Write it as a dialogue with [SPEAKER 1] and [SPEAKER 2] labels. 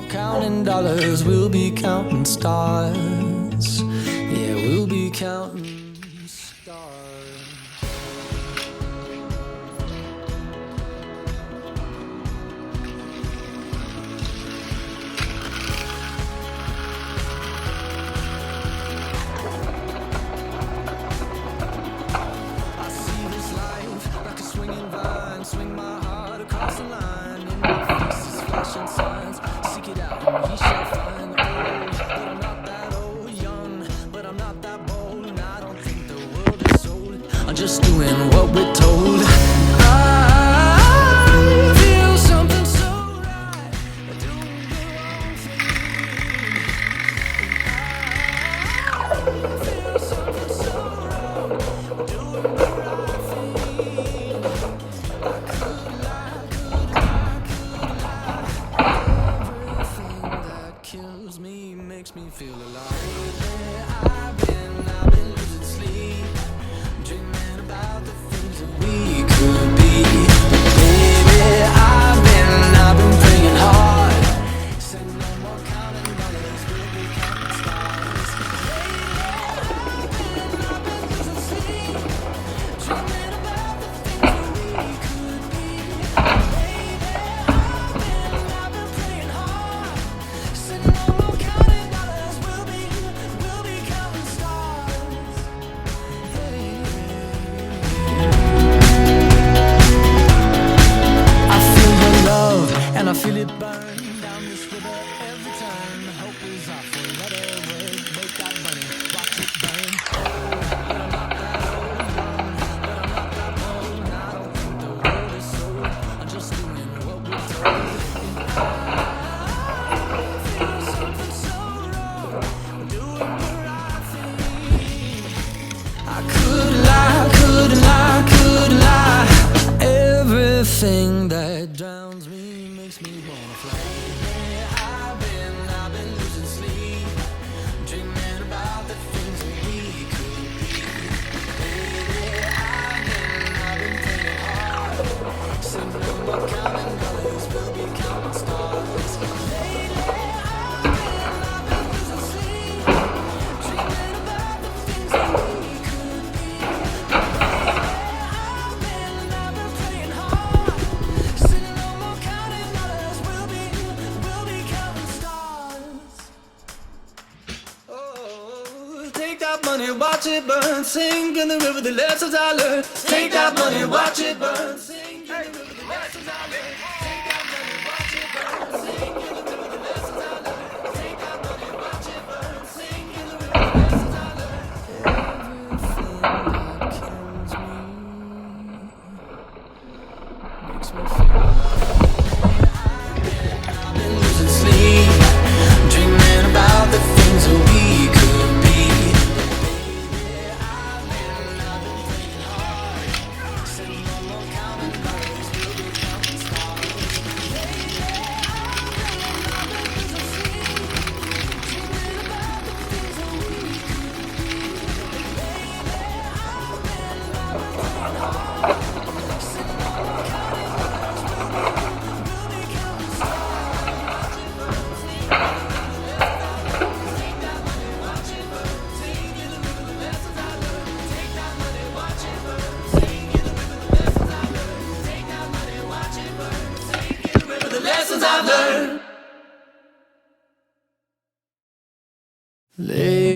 [SPEAKER 1] Counting dollars, we'll be counting stars. Yeah, we'll be counting stars. I see this life like a swinging vine, swing my heart across the line. In my face is flashing signs. Seek it out and ye shall find. Old, but I'm not that old. Young, but I'm not that bold. And I don't think the world is sold. I'm just doing what we're told. I feel something so right. Doing the wrong thing. I feel something so wrong. Doing the right thing. I could lie, could lie, could lie. Everything that kills me makes me feel alive. I've been losing sleep, dreaming about the things that we could be. Baby, I've been praying hard. Said no more counting dollars, we'll be counting stars. I've been losing sleep, dreaming about the things that we could be. Baby, I've been praying hard. Said no more counting dollars, we'll be counting stars. I feel your love and I feel it burn down this river every turn. Hope is our four-letter word. Make that money, watch it burn. But I'm not that old, young, but I'm not that bold. And I don't think the world is sold. I'm just doing what we're told. And I feel something so wrong. Doing the right thing. I could lie, could lie, could lie. Everything that drowns me makes me wanna fly. I've been losing sleep, dreaming about the things that we could be. Baby, I've been praying hard. Said no more counting dollars, we'll be counting stars. Lately, I've been losing sleep, dreaming about the things that we could be. I've been praying hard. Said no more counting dollars, we'll be counting stars. Oh, take that money, watch it burn, sink in the river, the lessons I learned. Take that money, watch it burn, sink in the river, the lessons I learned. Take that money, watch it burn, sink in the river, the lessons I learned. Take that money, watch it burn, sink in the river, the lessons I learned. Everything that kills me makes me feel alive. I've been losing sleep, dreaming about the things that we could be. Baby, I've been praying hard. Said no more counting dollars, we'll be counting stars. Lately, I've been losing sleep, dreaming about the things that we could be. Baby, I've been praying hard. Said no more counting dollars, we'll be counting stars. The lessons I've learned.